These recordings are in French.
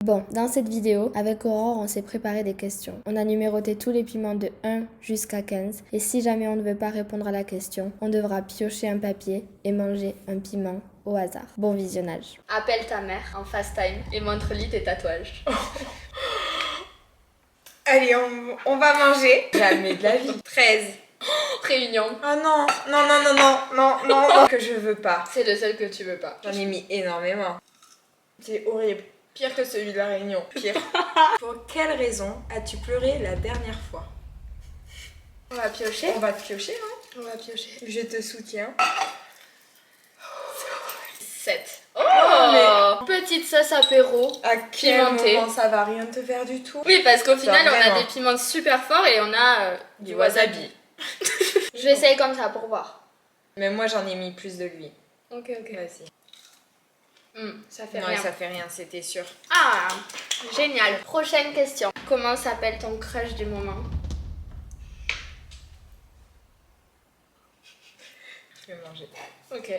Bon, dans cette vidéo, avec Aurore, on s'est préparé des questions. On a numéroté tous les piments de 1 jusqu'à 15 et si jamais on ne veut pas répondre à la question, on devra piocher un papier et manger un piment au hasard. Bon visionnage. Appelle ta mère en FaceTime et montre-lui tes tatouages. Allez, on va manger. Jamais de la vie. 13. Réunion. Oh non, non, que je veux pas. C'est le seul que tu veux pas. J'en ai mis énormément. C'est horrible. Pire que celui de la Réunion. Pire. Pour quelle raison as-tu pleuré la dernière fois? On va piocher. On va te piocher, hein? On va piocher. Je te soutiens. 7. Oh, mais... Petite sauce apéro. À quel Pimentée. moment ça va rien te faire du tout? Oui, parce qu'au final, on a vraiment. des piments super forts et on a du wasabi. Je vais essayer comme ça pour voir. Mais moi j'en ai mis plus de lui. Ok. Vas-y. Ça fait Non, rien. ça fait rien, c'était sûr. Ah, génial. Prochaine question. Comment s'appelle ton crush du moment? Je vais manger. Ok.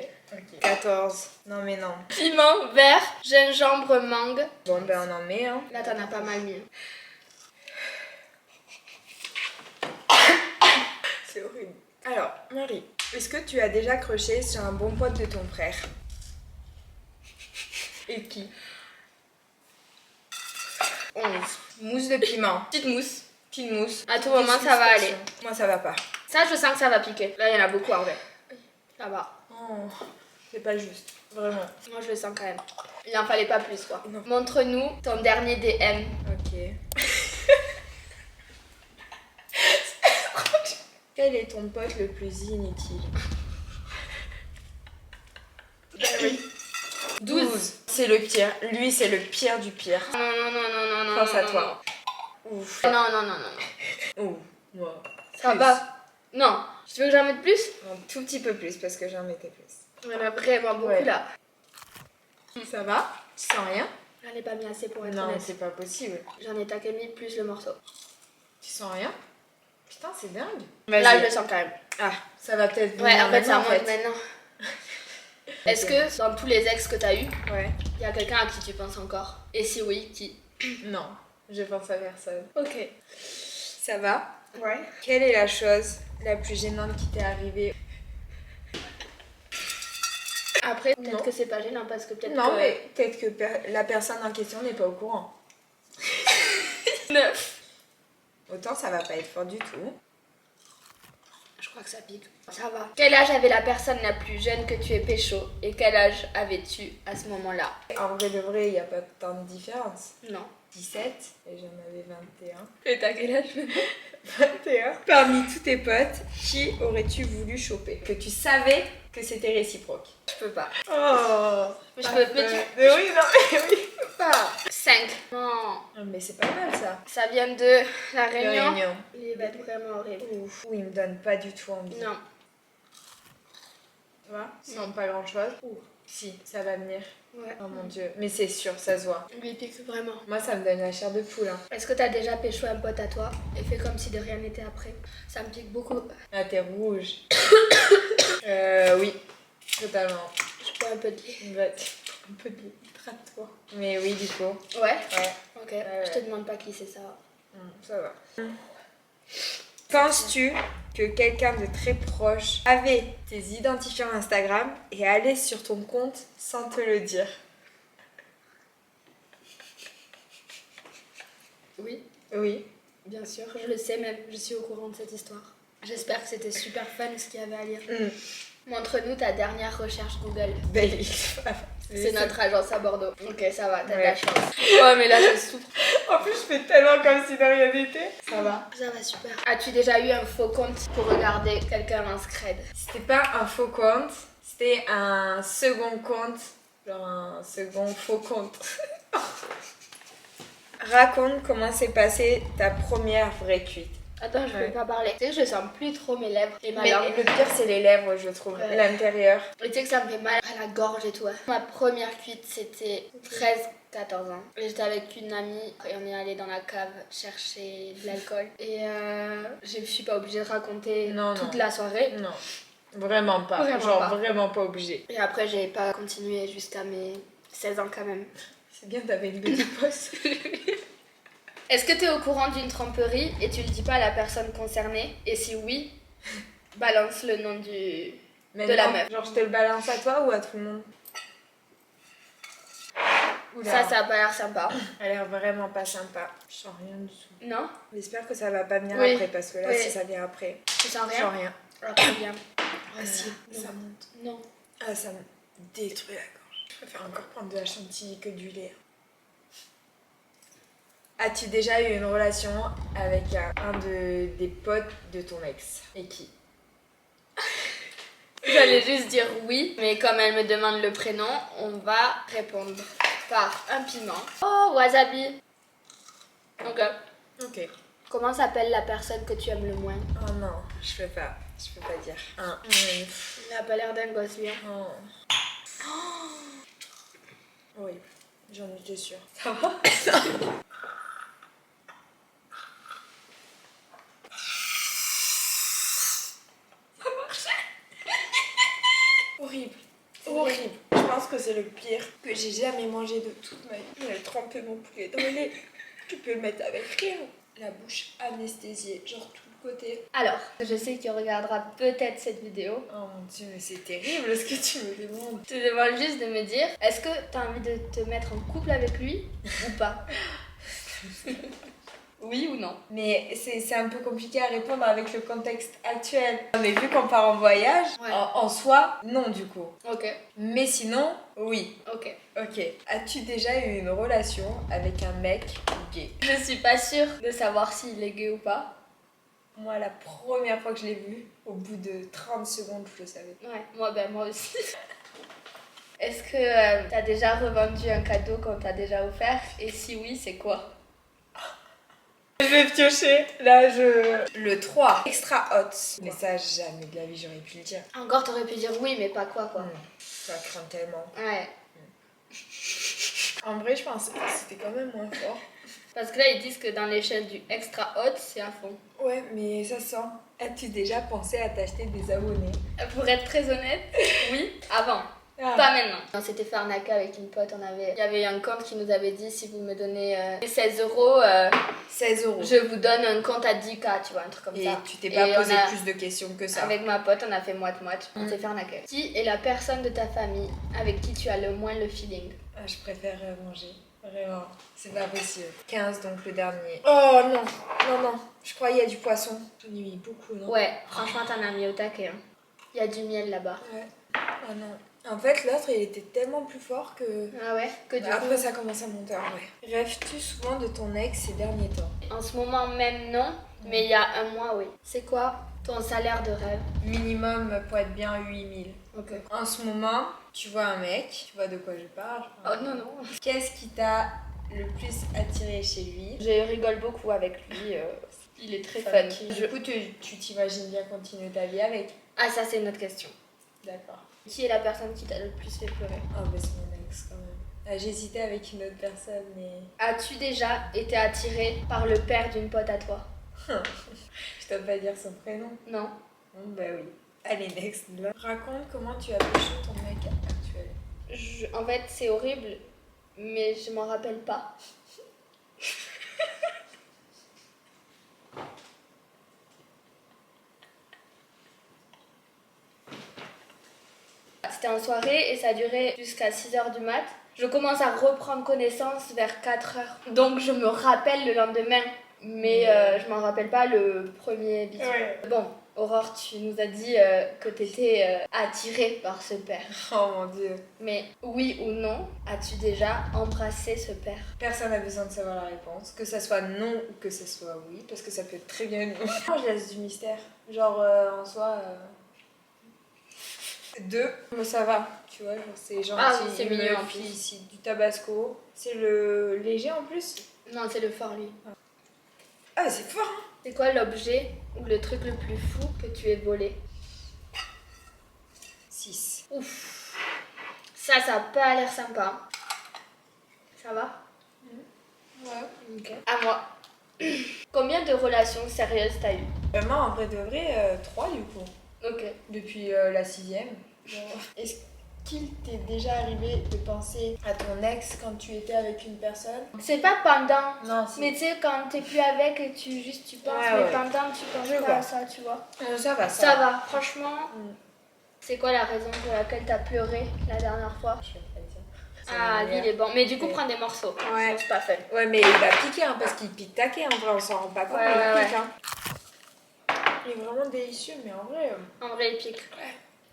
14. Non mais non. Piment vert, gingembre, mangue. Bon ben on en met, hein. Là, t'en as pas mal mis. C'est horrible. Alors, Marie, est-ce que tu as déjà crushé sur un bon pote de ton frère? Et qui? 11. Mousse de piment. Petite mousse. Petite mousse. À tout moment, ça va aller. Moi, ça va pas. Ça, je sens que ça va piquer. Là, il y en a beaucoup en vrai. Ça va. Oh, c'est pas juste. Vraiment. Moi, je le sens quand même. Il n'en fallait pas plus, quoi. Non. Montre-nous ton dernier DM. Ok. Quel est ton pote le plus inutile? Ben oui. 12. C'est le pire. Lui, c'est le pire du pire. Non. Pense à toi. Ouf. Non. Ouh. Moi. Ça va. Non. Tu veux que j'en mette plus? Un tout petit peu plus parce que j'en mettais plus. Il y en a vraiment beaucoup Ouais. là. Ça va? Tu sens rien? J'en ai pas mis assez pour être Non, honnête. c'est pas possible. J'en ai taqué mis plus le morceau. Tu sens rien? Putain, c'est dingue. Là, je le sens quand même. Ah, ça va peut-être Ouais, venir en fait, ça maintenant, monte maintenant. Est-ce que dans tous les ex que t'as eu, Ouais. il y a quelqu'un à qui tu penses encore? Et si oui, qui? Non, je pense à personne. Ok. Ça va? Ouais. Quelle est la chose la plus gênante qui t'est arrivée? Après, Non. peut-être que c'est pas gênant parce que peut-être Non, que... mais peut-être que la personne en question n'est pas au courant. 9. Autant ça va pas être fort du tout. Je crois que ça pique. Ça va. Quel âge avait la personne la plus jeune que tu aies pécho? Et quel âge avais-tu à ce moment-là? En vrai de vrai, il n'y a pas tant de différence. Non. 17 et j'en avais 21. Et t'as quel âge? 21. Parmi tous tes potes, qui aurais-tu voulu choper? Que tu savais que c'était réciproque. Je peux pas. Oh. Mais je peux... Mais tu... Mais oui, non, mais oui. pas. 5. Non. Mais c'est pas mal ça. Ça vient de la De Réunion. Réunion. Il va être vraiment horrible. Ouf, il me donne pas du tout envie. Non. Tu vois, sans pas grand chose. Si, ça va venir. Ouais. Oh mon dieu. Mais c'est sûr, ça se voit. Lui pique vraiment. Moi, ça me donne la chair de poule. Hein. Est-ce que t'as déjà pécho un pote à toi et fait comme si de rien n'était après? Ça me pique beaucoup. Ah, t'es rouge. Oui, totalement. Je bois un peu de lait. Un peu de toi. Mais oui, du coup. Ouais. Ouais. Ok. ouais. Je te demande pas qui c'est ça. Ça va. Penses-tu que quelqu'un de très proche avait tes identifiants Instagram et allait sur ton compte sans te le dire? Oui. Oui. Bien sûr, je le sais même, je suis au courant de cette histoire. J'espère que c'était super fun ce qu'il y avait à lire. Montre-nous ta dernière recherche Google. Belle. C'est notre agence à Bordeaux. Ok, ça va, t'as de Ouais. la chance. Ouais, mais là, je souffre. En plus, je fais tellement comme si de rien n'était. Ça va. Ça va super. As-tu déjà eu un faux compte pour regarder quelqu'un en scred? C'était pas un faux compte, c'était un second compte. Genre un second faux compte. Raconte comment s'est passée ta première vraie cuite. Attends, je Ouais. peux pas parler. Tu sais que je sens plus trop mes lèvres et ma Mais langue. le pire, c'est les lèvres, je trouve. Ouais. L'intérieur. Et tu sais que ça me fait mal à la gorge et tout. Ouais. Ma première cuite, c'était 13-14 ans. Et j'étais avec une amie et on est allé dans la cave chercher de l'alcool. Et je suis pas obligée de raconter Non, toute non. la soirée. Non, vraiment pas. Vraiment Genre pas. vraiment pas obligé. Et après, j'ai pas continué jusqu'à mes 16 ans quand même. C'est bien, t'avais une petite pause. Est-ce que tu es au courant d'une tromperie et tu le dis pas à la personne concernée? Et si oui, balance le nom de la meuf. Genre, je te le balance à toi ou à tout le monde? Ça a pas l'air sympa. Elle a l'air vraiment pas sympa. Je sens rien dessous. Non? J'espère que ça va pas venir Oui. après, parce que là, Oui. si ça vient après, Tu sens je rien? sens rien. Ah, très bien. Ah si, Non. ça monte. Non. Ah, ça me détruit la gorge. Je préfère encore prendre de la chantilly que du lait. As-tu déjà eu une relation avec des potes de ton ex? Et qui? J'allais juste dire oui, mais comme elle me demande le prénom, on va répondre par un piment. Oh, wasabi. Ok. Ok. Comment s'appelle la personne que tu aimes le moins? Oh non, je peux pas dire. Il n'a pas l'air d'un gosse, lui. Oh. Oui, j'en étais sûre. Ça va? Horrible. Horrible. Je pense que c'est le pire que j'ai jamais mangé de toute ma vie. J'ai trempé mon poulet dans le lait. Tu peux le mettre avec rien. La bouche anesthésiée, genre tout le côté. Alors, je sais que tu regarderas peut-être cette vidéo. Oh mon dieu, mais c'est terrible ce que tu me demandes. Je te demande juste de me dire, est-ce que tu as envie de te mettre en couple avec lui ou pas? Oui ou non? Mais c'est un peu compliqué à répondre avec le contexte actuel. Mais vu qu'on part en voyage, Ouais. en soi, non du coup. Ok, Mais sinon, oui. ok. Ok. As-tu déjà eu une relation avec un mec gay? Je suis pas sûre de savoir s'il est gay ou pas. Moi, la première fois que je l'ai vu, au bout de 30 secondes, je le savais. Ouais, moi aussi. Est-ce que t'as déjà revendu un cadeau qu'on t'a déjà offert? Et si oui, c'est quoi? Je vais piocher. Là, le 3. Extra hot. Mais ça, jamais de la vie, j'aurais pu le dire. Encore, t'aurais pu dire oui, mais pas quoi. Ça craint tellement. Ouais. En vrai, je pensais que c'était quand même moins fort. Parce que là, ils disent que dans l'échelle du extra hot, c'est à fond. Ouais, mais ça sent. As-tu déjà pensé à t'acheter des abonnés? Pour être très honnête, oui, avant. Ah. Pas maintenant. On s'était fait arnaquer avec une pote. Il y avait un compte qui nous avait dit si vous me donnez 16 euros, 16 euros. je vous donne un compte à 10K, tu vois, un truc comme Et ça. tu t'es pas Et posé on a- plus de questions que ça. Avec ma pote, on a fait moite-moite. On s'est fait arnaquer. Qui est la personne de ta famille avec qui tu as le moins le feeling? Ah, je préfère manger. Vraiment. C'est pas possible. 15, donc le dernier. Oh non. Non. Je crois qu'il y a du poisson. J'en ai mis beaucoup, non? Ouais, franchement, t'en as mis au taquet. Hein. Il y a du miel là-bas. Ouais. Oh non. En fait, l'autre, il était tellement plus fort que... Ah ouais? Que du Après, coup, ça commence à monter, ouais. Rêves-tu souvent de ton ex ces derniers temps? en ce moment même, non. Mais il y a un mois, oui. C'est quoi ton salaire de rêve? Minimum, pour être bien, 8000. Ok. En ce moment, tu vois un mec, tu vois de quoi je parle. Oh non. Qu'est-ce qui t'a le plus attiré chez lui? Je rigole beaucoup avec lui. Il est très fun. Funky. Du coup, tu t'imagines bien continuer ta vie avec? Ah, ça, c'est une autre question. D'accord. Qui est la personne qui t'a le plus fait pleurer? Oh, mais c'est mon ex quand même. Ah, j'hésitais avec une autre personne, mais... As-tu déjà été attirée par le père d'une pote à toi? Je dois pas dire son prénom. Non. Bah oui. Allez, next. Raconte comment tu as pécho ton mec actuel. En fait, c'est horrible, mais je m'en rappelle pas. C'était en soirée et ça durait jusqu'à 6h du mat. Je commence à reprendre connaissance vers 4h. Donc je me rappelle le lendemain, mais je m'en rappelle pas le premier bisou. Ouais. Bon, Aurore, tu nous as dit que t'étais attirée par ce père. Oh mon dieu. Mais oui ou non, as-tu déjà embrassé ce père? Personne n'a besoin de savoir la réponse. Que ça soit non ou que ça soit oui, parce que ça peut être très bien non. Moi, je laisse du mystère. Genre, en soi... 2, mais ça va, tu vois, genre c'est gentil. Ah oui, c'est il me mignon, en file plus. ici du tabasco. C'est le léger en plus. Non, c'est le fort, lui. Ah, c'est fort, hein. C'est quoi l'objet ou le truc le plus fou que tu aies volé? 6. Ouf. Ça a pas l'air sympa. Ça va? Ouais. Ok. À moi. Combien de relations sérieuses t'as eu? Moi, en vrai de vrai, 3 du coup. Ok. Depuis la 6ème. qu'il t'est déjà arrivé de penser à ton ex quand tu étais avec une personne? C'est pas pendant. Non, Mais tu sais, quand t'es plus avec et tu penses, Ouais, mais ouais. pendant, tu penses Je pas vois. à ça, tu vois. Ça va, Ça va, franchement. Mm. C'est quoi la raison pour laquelle t'as pleuré la dernière fois? Je vais pas le dire. Ah, lui, il est bon. Mais du coup, Ouais. prends des morceaux. Ouais. Sinon, c'est pas fun. Ouais, mais il va piquer, hein, parce qu'il pique taquet, en vrai, on s'en rend pas compte, Ouais, mais ouais, il pique, hein. Il est vraiment délicieux, mais en vrai... En vrai, il pique.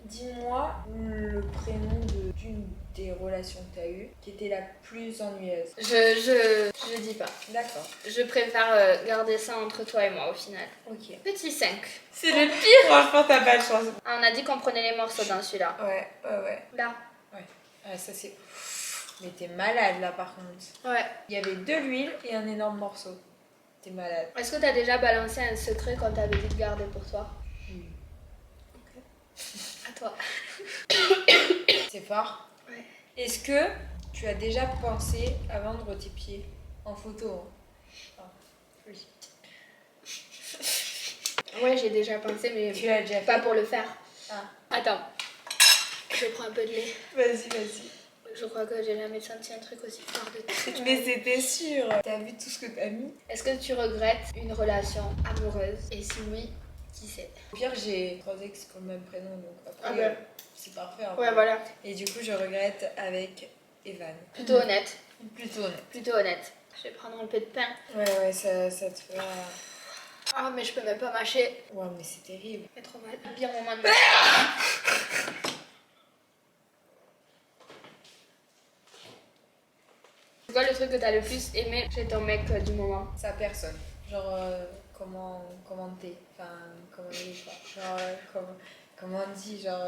Dis-moi le prénom d'une des relations que tu as eues qui était la plus ennuyeuse. Je dis pas. D'accord. Je préfère garder ça entre toi et moi au final. Ok. Petit 5. C'est le pire. Franchement, t'as pas de chance. Ah, on a dit qu'on prenait les morceaux dans celui-là. Ouais. Là. Ouais. Ah, ça c'est... Mais t'es malade là par contre. Ouais. Il y avait de l'huile et un énorme morceau. T'es malade. Est-ce que t'as déjà balancé un secret qu'on t'avait dit de garder pour toi? Oui. À toi. C'est fort. Ouais. Est-ce que tu as déjà pensé à vendre tes pieds en photo, hein? Enfin, oui. Ouais, j'ai déjà pensé, mais Tu l'as déjà fait? pas pour le faire. Ah. Attends. Je prends un peu de lait. Vas-y. Je crois que j'ai jamais senti un truc aussi fort de tout. Mais c'était sûr. T'as vu tout ce que t'as mis? Est-ce que tu regrettes une relation amoureuse? Et si oui, qui c'est? Au pire, j'ai 3 ex qui ont le même prénom, donc après, Ah ben. c'est parfait. Hein. Ouais, voilà. Et du coup, je regrette avec Evan. Plutôt honnête. Plutôt honnête. Plutôt honnête. Je vais prendre un peu de pain. Ouais, ça te fait... Ah, mais je peux même pas mâcher. Ouais, mais c'est terrible. C'est trop mal. Le pire moment de ma vie. C'est quoi le truc que t'as le plus aimé chez ton mec du moment? Sa personne. Genre, comment t'es. Enfin, comment il est, quoi. Genre, comment on dit, genre,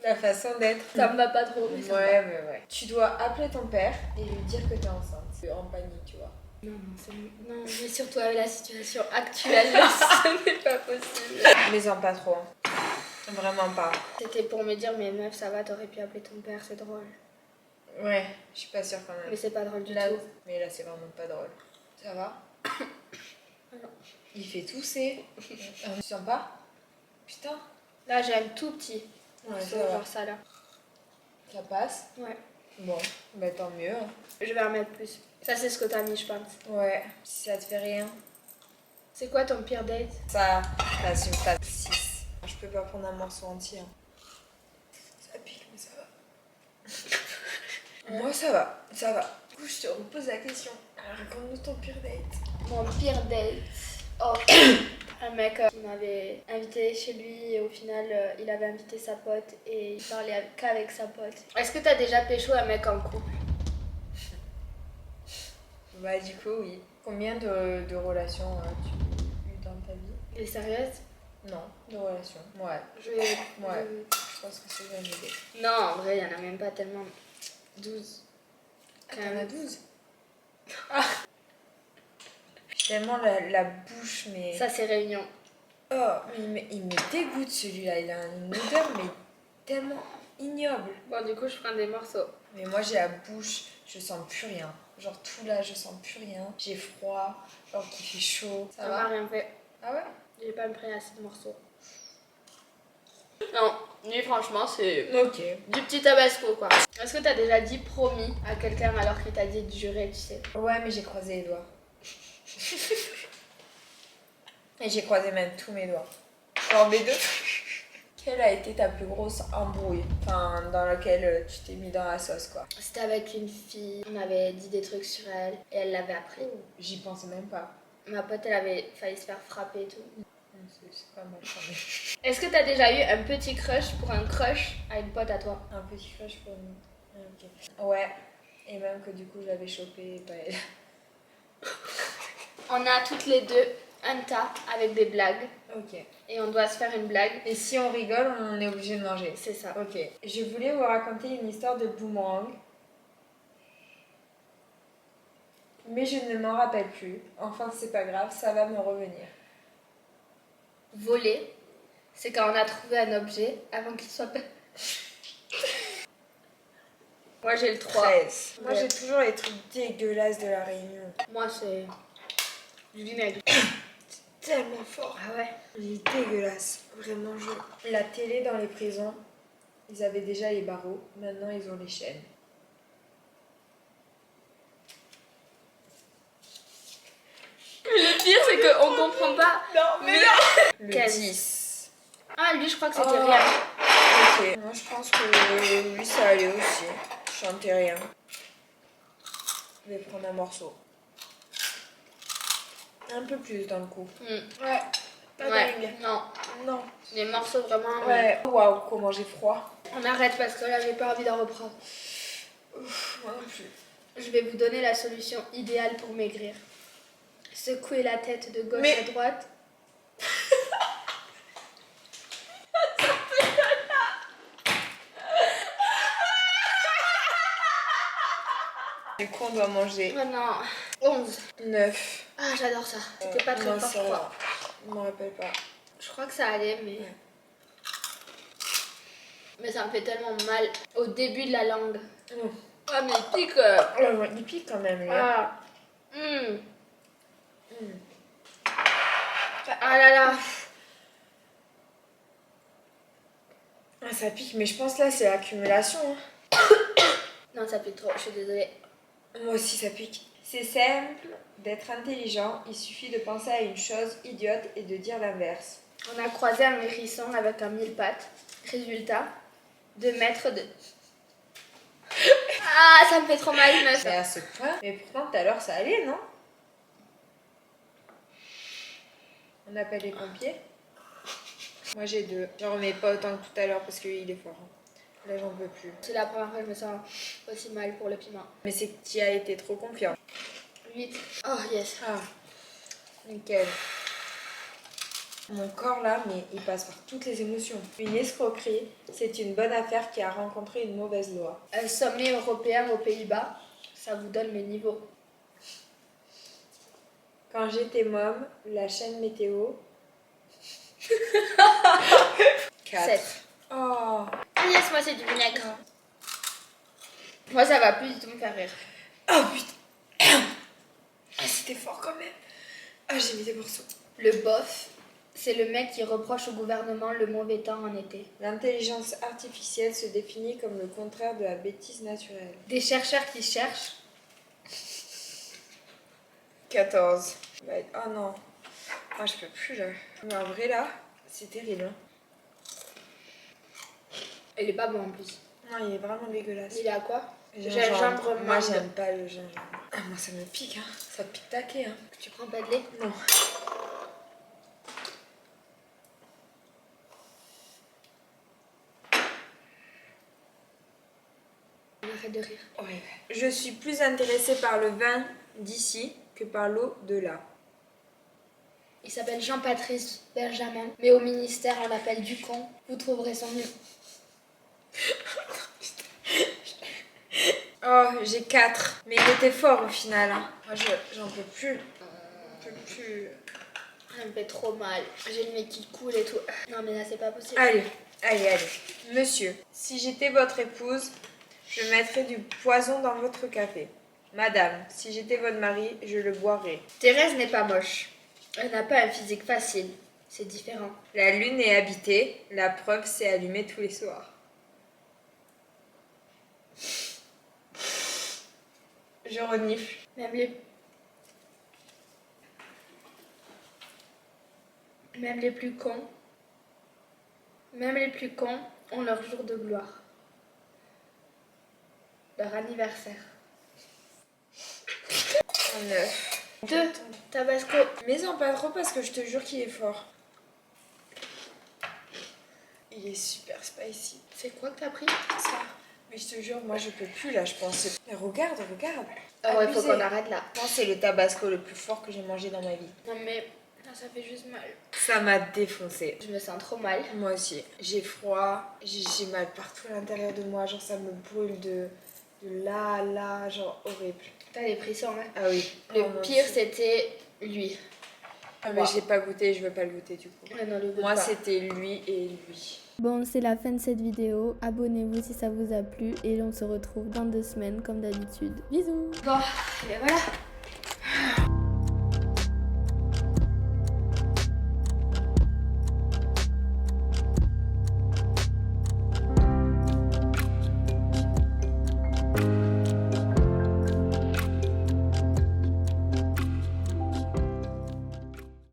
la façon d'être. Ça me va pas trop. Mais ça me va. Ouais. Tu dois appeler ton père et lui dire que t'es enceinte. C'est en panique, tu vois. Non, non, mais surtout avec la situation actuelle, ce n'est pas possible. Mais en pas trop. Hein. Vraiment pas. C'était pour me dire, mais meuf, ça va, t'aurais pu appeler ton père, c'est drôle. Ouais, je suis pas sûre quand même. Mais c'est pas drôle du Là, tout. mais là, c'est vraiment pas drôle. Ça va? Non. Il fait tousser. Tu sens pas? Putain. Là, j'ai un tout petit. Ouais, morceau, ça va. genre ça là. Ça passe? Ouais. Bon, bah tant mieux. Hein. Je vais en mettre plus. Ça, c'est ce que t'as mis, je pense. Ouais, si ça te fait rien. C'est quoi ton pire date? Ça, c'est une phase 6. Je peux pas prendre un morceau entier. Hein. Ça pique, mais ça va. Moi, ça va. Du coup, je te repose la question. Alors, raconte-nous ton pire date. Mon pire date. Oh, un mec qui m'avait invité chez lui et au final il avait invité sa pote et il parlait qu'avec sa pote. Est-ce que t'as déjà pécho un mec en couple? Bah, du coup, oui. Combien de relations as-tu eu dans ta vie? Elle est sérieuse? Non, de relations. Ouais. Ouais. Je pense que c'est une idée. Non, en vrai, il y en a même pas tellement. 12. T'en as 12? Ah. Tellement la bouche, mais... Ça, c'est réunion. Oh, il me dégoûte celui-là. Il a une odeur, mais tellement ignoble. Bon, du coup, je prends des morceaux. Mais moi, j'ai la bouche, je sens plus rien. Genre tout là, je sens plus rien. J'ai froid, genre qu'il fait chaud. Ça m'a rien fait. Ah ouais? J'ai pas me pris assez de morceaux. Non, lui, franchement, c'est Ok. du petit tabasco, quoi. Est-ce que t'as déjà dit promis à quelqu'un alors qu'il t'a dit de jurer, tu sais? Ouais, mais j'ai croisé les doigts. Et j'ai croisé même tous mes doigts. Genre mes deux. Quelle a été ta plus grosse embrouille? Enfin, dans laquelle tu t'es mis dans la sauce, quoi. C'était avec une fille, on avait dit des trucs sur elle et elle l'avait appris. J'y pensais même pas. Ma pote, elle avait failli se faire frapper et tout. C'est pas mal quand même. Est-ce que t'as déjà eu un petit crush pour un crush à une pote à toi? Un petit crush pour une... Ah, ok. Ouais. Et même que du coup, j'avais chopé, pas elle. On a toutes les deux un tas avec des blagues Ok. et on doit se faire une blague. Et si on rigole, on est obligé de manger. C'est ça. Ok. Je voulais vous raconter une histoire de boomerang. Mais je ne m'en rappelle plus. Enfin, c'est pas grave, ça va me revenir. Voler, c'est quand on a trouvé un objet avant qu'il soit... Moi, j'ai le 3. 13. Moi, Ouais. j'ai toujours les trucs dégueulasses de la Réunion. Moi, c'est du vinaigre. Tellement fort. Ah ouais? Il est dégueulasse. Vraiment, La télé dans les prisons, Ils avaient déjà les barreaux, maintenant ils ont les chaînes. Le pire, c'est qu'on comprend pas. Non, mais Mais- non. Le 15. 10. Ah, lui, je crois que c'était Oh. rien. Ok, moi je pense que lui ça allait aussi. Je chantais rien. Je vais prendre un morceau. Un peu plus dans le coup. Ouais, pas Ouais, dingue. non. Non. Les morceaux vraiment. Ouais, waouh, comment j'ai froid. On arrête parce que là, j'ai pas envie d'en reprendre. Moi non plus. Je vais vous donner la solution idéale pour maigrir. Secouer la tête de gauche à droite. Du coup, on doit manger Maintenant, 11. 9. Ah, j'adore ça. C'était pas très Non, fort, ça je crois. va. Je m'en rappelle pas. Je crois que ça allait, mais. Ouais. Mais ça me fait tellement mal au début de la langue. Oh. Ah, mais il pique. Il pique quand même, là. Ah. Ah là là. Ah, ça pique, mais je pense là, c'est l'accumulation. Hein. Non, ça pique trop, je suis désolée. Moi aussi, ça pique. C'est simple d'être intelligent. Il suffit de penser à une chose idiote et de dire l'inverse. On a croisé un hérisson avec un mille pattes. Résultat, 2 mètres de... Ah, ça me fait trop mal, meuf. Mais à ce point. Mais pourtant, tout à l'heure, ça allait, non? On appelle les pompiers. Moi, j'ai 2. J'en remets pas autant que tout à l'heure parce qu'il est fort. Là, j'en peux plus. C'est la première fois que je me sens aussi mal pour le piment. Mais c'est que tu as été trop confiant. 8. Oh, yes. Ah, nickel. Mon corps là, mais il passe par toutes les émotions. Une escroquerie, c'est une bonne affaire qui a rencontré une mauvaise loi. Un sommet européen aux Pays-Bas, ça vous donne mes niveaux. Quand j'étais môme, la chaîne météo. 4. 7. Oh. Ah, yes, moi c'est du vinaigre. Moi ça va plus du tout me faire rire. Oh putain. Ah, c'était fort quand même. Ah, j'ai mis des morceaux. Le bof, c'est le mec qui reproche au gouvernement le mauvais temps en été. L'intelligence artificielle se définit comme le contraire de la bêtise naturelle. Des chercheurs qui cherchent. 14. Oh non. Ah, je peux plus là. Mais en vrai là, c'est terrible. Hein. Il est pas bon en plus. Non, il est vraiment dégueulasse. Il a quoi? Gingembre. Moi, mangue. j'aime pas le gingembre. Ah, moi, ça me pique. Hein. Ça pique taquet. Hein. Tu prends pas de lait? Non. Arrête de rire. Ouais. Je suis plus intéressée par le vin d'ici que par l'eau de là. Il s'appelle Jean-Patrice Benjamin, mais au ministère on l'appelle Ducon. Vous trouverez son nom. Oh, j'ai 4. Mais il était fort au final. Hein. Moi, j'en peux plus. J'en peux plus. Ça me fait trop mal. J'ai le nez qui coule et tout. Non mais là c'est pas possible. Allez. Monsieur, si j'étais votre épouse, je mettrais du poison dans votre café. Madame, si j'étais votre mari, je le boirais. Thérèse n'est pas moche. Elle n'a pas un physique facile. C'est différent. La lune est habitée, la preuve c'est allumé tous les soirs. Je renifle. Même les plus cons. Même les plus cons ont leur jour de gloire. Leur anniversaire. 9. 2. Tabasco. Mais en pas trop parce que je te jure qu'il est fort. Il est super spicy. C'est quoi que t'as pris? Ça. Mais je te jure, moi je peux plus là, je pense. Mais regarde. Ah ouais, faut Abusé. qu'on arrête là. Je pense que c'est le tabasco le plus fort que j'ai mangé dans ma vie. Non mais là, ça fait juste mal. Ça m'a défoncé. Je me sens trop mal. Moi aussi. J'ai froid, j'ai mal partout à l'intérieur de moi, genre ça me brûle de là, genre horrible. T'as des frissons, hein? Ah oui. Le Oh, mon pire, Dieu. c'était lui. Ah mais je l'ai pas goûté, je veux pas le goûter du coup. Ouais, non, le goûte Moi pas. c'était lui et lui. Bon, c'est la fin de cette vidéo. Abonnez-vous si ça vous a plu et on se retrouve dans 2 semaines comme d'habitude. Bisous. Bon, et voilà.